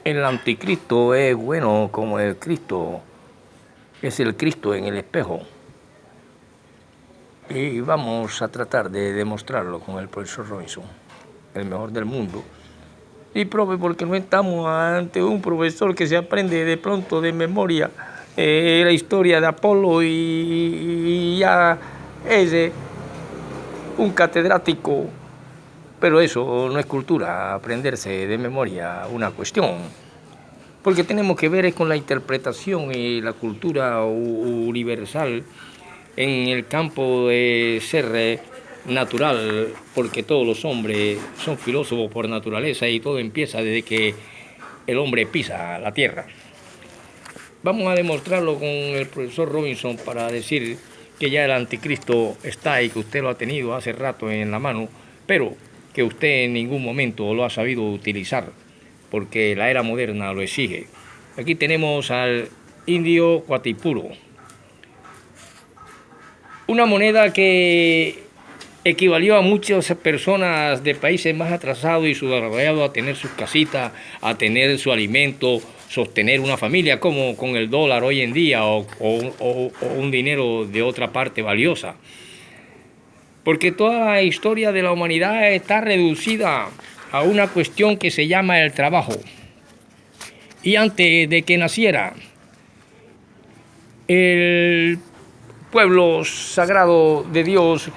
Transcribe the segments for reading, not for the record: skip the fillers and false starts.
El anticristo es bueno como el Cristo, es el Cristo en el espejo. Y vamos a tratar de demostrarlo con el profesor Robinson, el mejor del mundo. Y profe, porque no estamos ante un profesor que se aprende de pronto de memoria la historia de Apolo y ya es un catedrático. Pero eso no es cultura, aprenderse de memoria una cuestión. Porque tenemos que ver con la interpretación y la cultura universal en el campo de ser natural, porque todos los hombres son filósofos por naturaleza y todo empieza desde que el hombre pisa la tierra. Vamos a demostrarlo con el profesor Robinson para decir que ya el anticristo está y que usted lo ha tenido hace rato en la mano, pero que usted en ningún momento lo ha sabido utilizar, porque la era moderna lo exige. Aquí tenemos al indio Guatipuro, una moneda que equivalió a muchas personas de países más atrasados y subdesarrollados a tener sus casitas, a tener su alimento, sostener una familia, como con el dólar hoy en día o un dinero de otra parte valiosa. Porque toda la historia de la humanidad está reducida a una cuestión que se llama el trabajo. Y antes de que naciera el pueblo sagrado de Dios,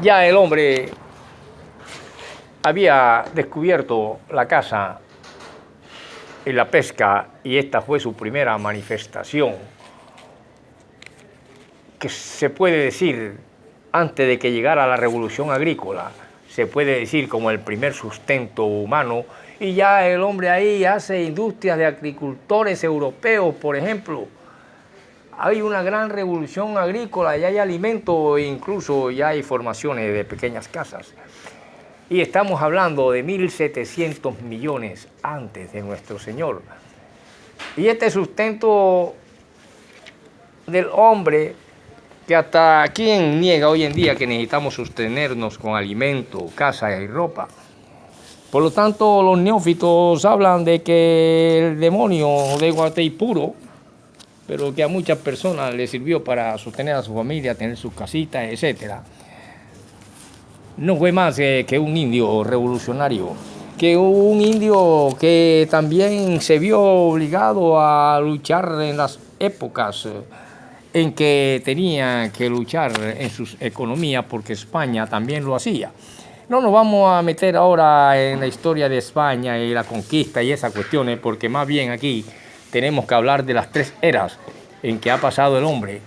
ya el hombre había descubierto la caza y la pesca, y esta fue su primera manifestación, que se puede decir, antes de que llegara la revolución agrícola, se puede decir como el primer sustento humano, y ya el hombre ahí hace industrias de agricultores europeos, por ejemplo. Hay una gran revolución agrícola, ya hay alimento e incluso ya hay formaciones de pequeñas casas. Y estamos hablando de 1700 millones antes de nuestro Señor. Y este sustento del hombre, que hasta quien niega hoy en día que necesitamos sostenernos con alimento, casa y ropa. Por lo tanto, los neófitos hablan de que el demonio de Guatipuro, pero que a muchas personas les sirvió para sostener a su familia, tener sus casitas, etc. No fue más que un indio revolucionario, que un indio que también se vio obligado a luchar en las épocas en que tenía que luchar en sus economías, porque España también lo hacía. No nos vamos a meter ahora en la historia de España y la conquista y esas cuestiones, porque más bien aquí tenemos que hablar de las tres eras en que ha pasado el hombre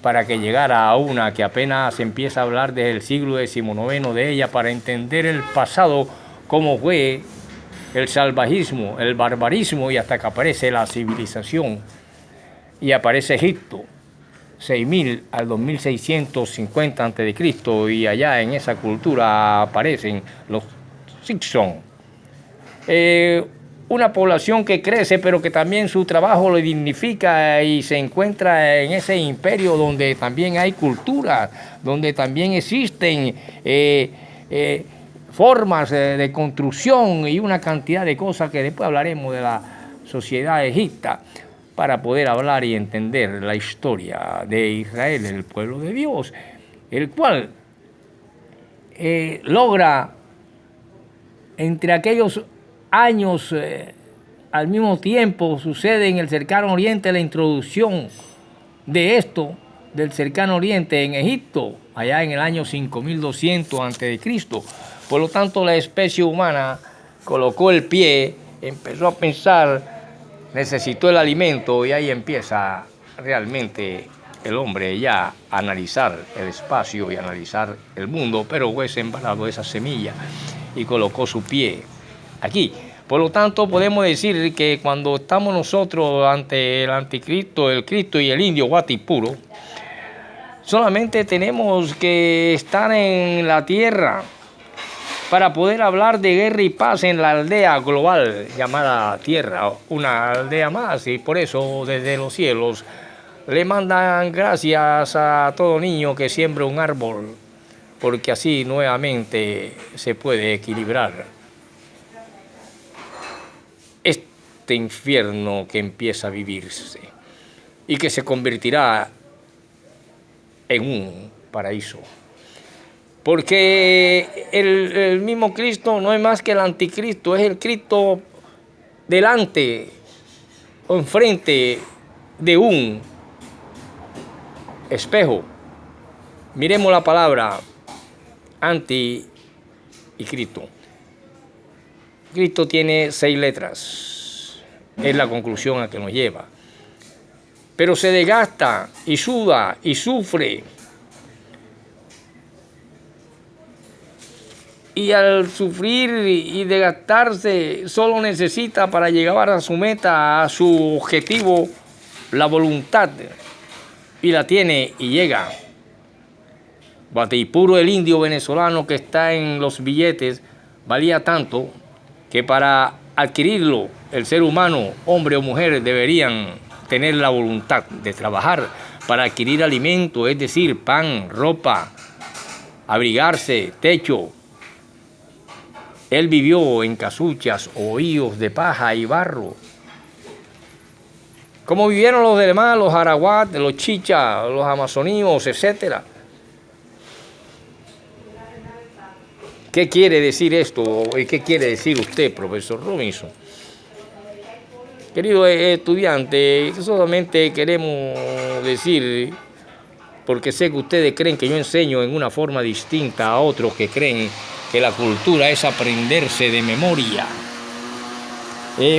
para que llegara a una que apenas empieza a hablar desde el siglo XIX de ella, para entender el pasado, cómo fue el salvajismo, el barbarismo, y hasta que aparece la civilización y aparece Egipto, 6000 al 2650 a.C., y allá en esa cultura aparecen los Simpson. Una población que crece, pero que también su trabajo lo dignifica y se encuentra en ese imperio donde también hay cultura, donde también existen formas de construcción y una cantidad de cosas que después hablaremos de la sociedad egipcia, para poder hablar y entender la historia de Israel, el pueblo de Dios, el cual logra entre aquellos años, al mismo tiempo sucede en el cercano oriente la introducción de esto, del cercano oriente en Egipto, allá en el año 5200 a.C. Por lo tanto, la especie humana colocó el pie, empezó a pensar, necesitó el alimento, y ahí empieza realmente el hombre ya a analizar el espacio y analizar el mundo, pero fue sembrado esa semilla y colocó su pie aquí. Por lo tanto, podemos decir que cuando estamos nosotros ante el anticristo, el Cristo y el indio Guatipuro, solamente tenemos que estar en la tierra para poder hablar de guerra y paz en la aldea global llamada Tierra, una aldea más, y por eso desde los cielos le mandan gracias a todo niño que siembre un árbol, porque así nuevamente se puede equilibrar. este infierno que empieza a vivirse y que se convertirá en un paraíso. Porque el mismo Cristo no es más que el anticristo, es el Cristo delante o enfrente de un espejo. Miremos la palabra anti y Cristo. Cristo tiene 6 letras, es la conclusión a que nos lleva. Pero se desgasta y suda y sufre. Y al sufrir y desgastarse, solo necesita para llegar a su meta, a su objetivo, la voluntad. Y la tiene y llega. Guatipuro, el indio venezolano que está en los billetes, valía tanto que para adquirirlo el ser humano, hombre o mujer, deberían tener la voluntad de trabajar para adquirir alimento, es decir, pan, ropa, abrigarse, techo. Él vivió en casuchas o hoyos de paja y barro. Como vivieron los demás, los arahuat, los chichas, los amazoníos, etc. ¿Qué quiere decir esto? ¿Y qué quiere decir usted, profesor Robinson? Querido estudiante, solamente queremos decir, porque sé que ustedes creen que yo enseño en una forma distinta a otros que creen que la cultura es aprenderse de memoria.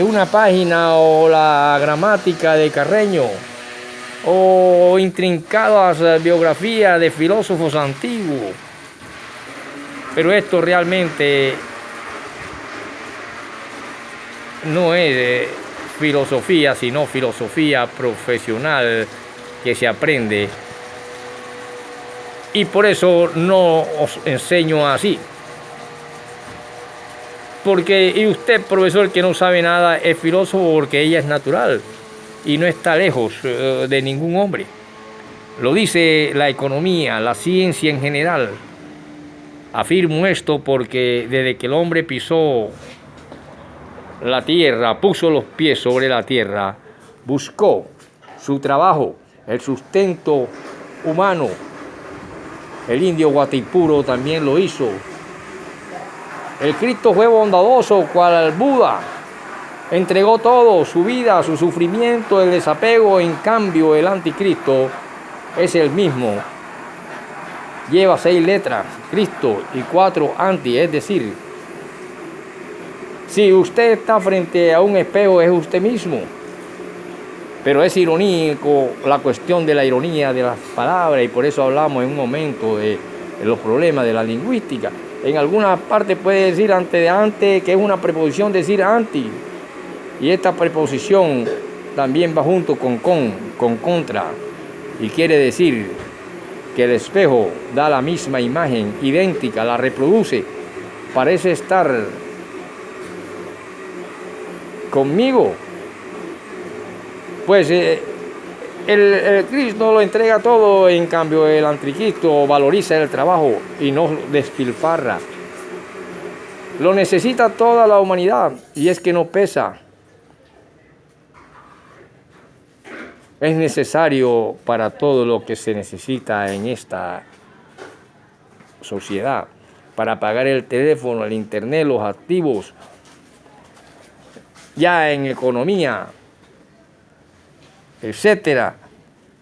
Una página o la gramática de Carreño o intrincadas biografías de filósofos antiguos. Pero esto realmente no es filosofía, sino filosofía profesional que se aprende. Y por eso no os enseño así. Porque, y usted, profesor, que no sabe nada, es filósofo porque ella es natural y no está lejos de ningún hombre. Lo dice la economía, la ciencia en general. Afirmo esto porque desde que el hombre pisó la tierra, puso los pies sobre la tierra, buscó su trabajo, el sustento humano. El indio Guatipuro también lo hizo. El Cristo fue bondadoso, cual Buda. Entregó todo, su vida, su sufrimiento, el desapego. En cambio, el anticristo es el mismo. Lleva 6 letras, Cristo, y 4 anti, es decir, si usted está frente a un espejo, es usted mismo. Pero es irónico la cuestión de la ironía de las palabras, y por eso hablamos en un momento de los problemas de la lingüística. En alguna parte puede decir antes de ante, que es una preposición decir anti. Y esta preposición también va junto con contra. Y quiere decir que el espejo da la misma imagen, idéntica, la reproduce. Parece estar conmigo. Pues el Cristo lo entrega todo, en cambio el anticristo valoriza el trabajo y no despilfarra. Lo necesita toda la humanidad y es que no pesa. Es necesario para todo lo que se necesita en esta sociedad, para pagar el teléfono, el internet, los activos, ya en economía, etcétera,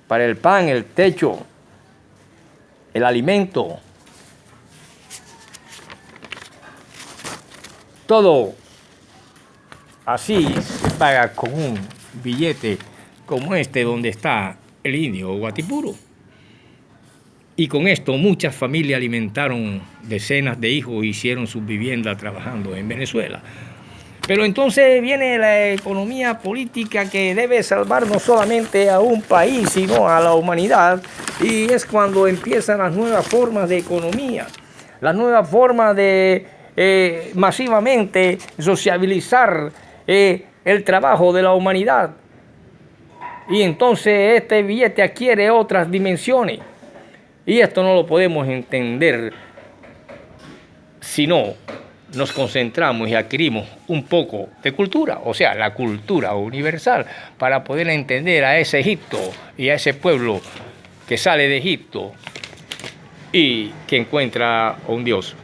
para el pan, el techo, el alimento, todo así se paga con un billete como este donde está el indio Guatipuro. Y con esto muchas familias alimentaron decenas de hijos e hicieron sus viviendas trabajando en Venezuela. Pero entonces viene la economía política que debe salvar no solamente a un país, sino a la humanidad. Y es cuando empiezan las nuevas formas de economía, las nuevas formas de masivamente sociabilizar el trabajo de la humanidad. Y entonces este billete adquiere otras dimensiones. Y esto no lo podemos entender sino nos concentramos y adquirimos un poco de cultura, o sea, la cultura universal, para poder entender a ese Egipto y a ese pueblo que sale de Egipto y que encuentra a un Dios.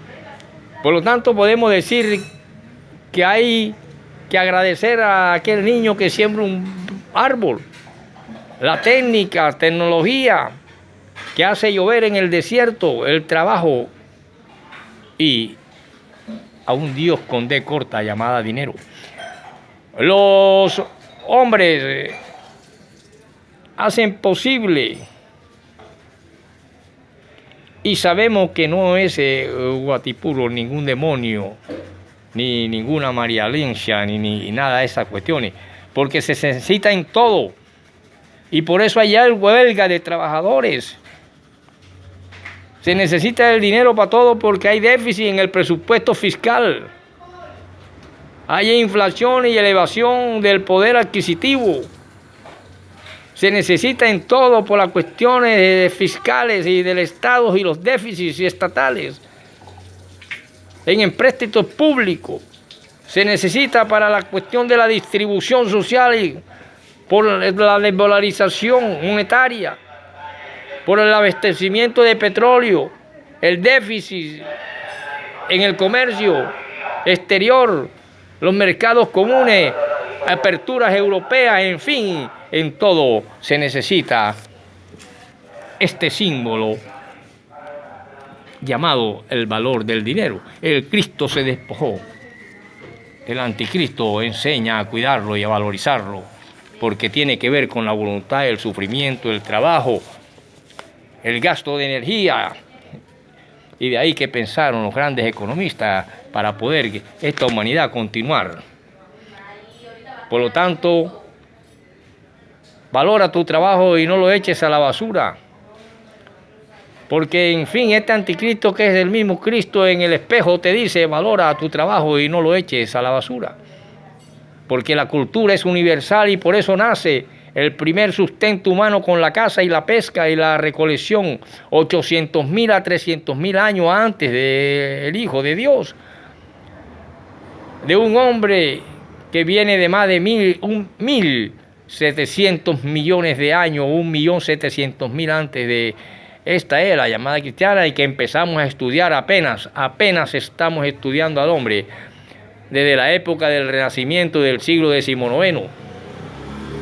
Por lo tanto, podemos decir que hay que agradecer a aquel niño que siembra un árbol, la técnica, tecnología que hace llover en el desierto, el trabajo, y a un Dios con D corta llamada dinero. Los hombres hacen posible, y sabemos que no es Guatipuro ningún demonio, ni ninguna marialencia, ni nada de esas cuestiones, porque se necesita en todo, y por eso allá hay huelga de trabajadores. Se necesita el dinero para todo porque hay déficit en el presupuesto fiscal. Hay inflación y elevación del poder adquisitivo. Se necesita en todo por las cuestiones fiscales y del Estado y los déficits estatales. En empréstitos públicos. Se necesita para la cuestión de la distribución social y por la desvalorización monetaria, por el abastecimiento de petróleo, el déficit en el comercio exterior, los mercados comunes, aperturas europeas, en fin, en todo se necesita este símbolo llamado el valor del dinero. El Cristo se despojó, el anticristo enseña a cuidarlo y a valorizarlo, porque tiene que ver con la voluntad, el sufrimiento, el trabajo, el gasto de energía, y de ahí que pensaron los grandes economistas para poder esta humanidad continuar. Por lo tanto, valora tu trabajo y no lo eches a la basura, porque en fin, este anticristo, que es el mismo Cristo en el espejo, te dice: valora tu trabajo y no lo eches a la basura, porque la cultura es universal y por eso nace el primer sustento humano con la caza y la pesca y la recolección, 800.000 a 300.000 años antes del Hijo de Dios, de un hombre que viene de más de 1.700 millones de años, 1.700.000 antes de esta era llamada cristiana, y que empezamos a estudiar apenas estamos estudiando al hombre desde la época del Renacimiento del siglo XIX.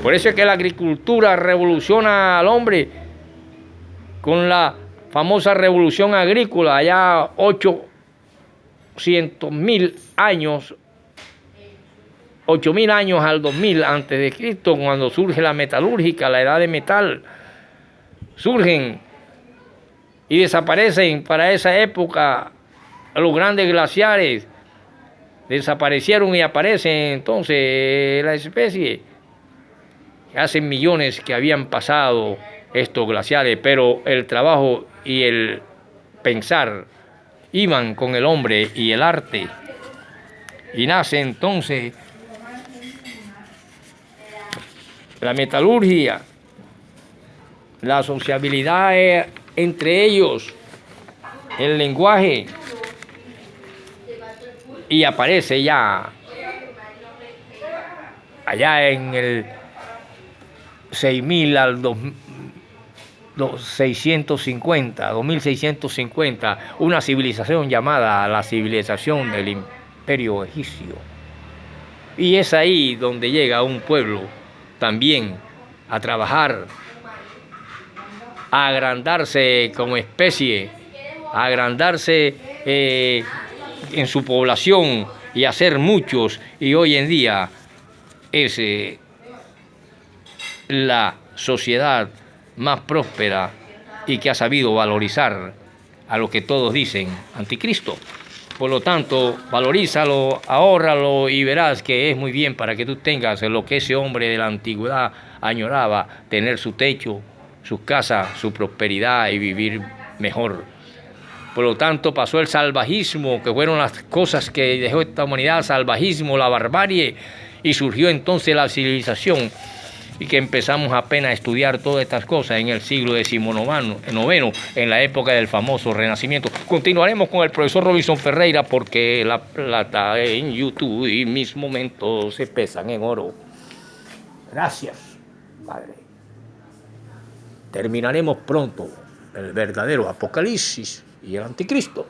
Por eso es que la agricultura revoluciona al hombre con la famosa revolución agrícola, allá 800.000 años, 8.000 años al 2000 antes de Cristo, cuando surge la metalúrgica, la edad de metal. Surgen y desaparecen para esa época los grandes glaciares, desaparecieron y aparecen entonces la especie. Hace millones que habían pasado estos glaciares, pero el trabajo y el pensar iban con el hombre y el arte. Y nace entonces la metalurgia, la sociabilidad entre ellos, el lenguaje, y aparece ya allá en el 6.000 al 2650, una civilización llamada la civilización del Imperio Egipcio. Y es ahí donde llega un pueblo también a trabajar, a agrandarse como especie, a agrandarse en su población y a ser muchos, y hoy en día es la sociedad más próspera y que ha sabido valorizar a lo que todos dicen anticristo. Por lo tanto, valorízalo, ahórralo y verás que es muy bien para que tú tengas lo que ese hombre de la antigüedad añoraba: tener su techo, sus casas, su prosperidad y vivir mejor. Por lo tanto, pasó el salvajismo, que fueron las cosas que dejó esta humanidad, el salvajismo, la barbarie, y surgió entonces la civilización. y que empezamos apenas a estudiar todas estas cosas en el siglo XIX, en la época del famoso Renacimiento. Continuaremos con el profesor Robinson Ferreira porque la plata en YouTube y mis momentos se pesan en oro. Gracias, Padre. Terminaremos pronto el verdadero Apocalipsis y el Anticristo.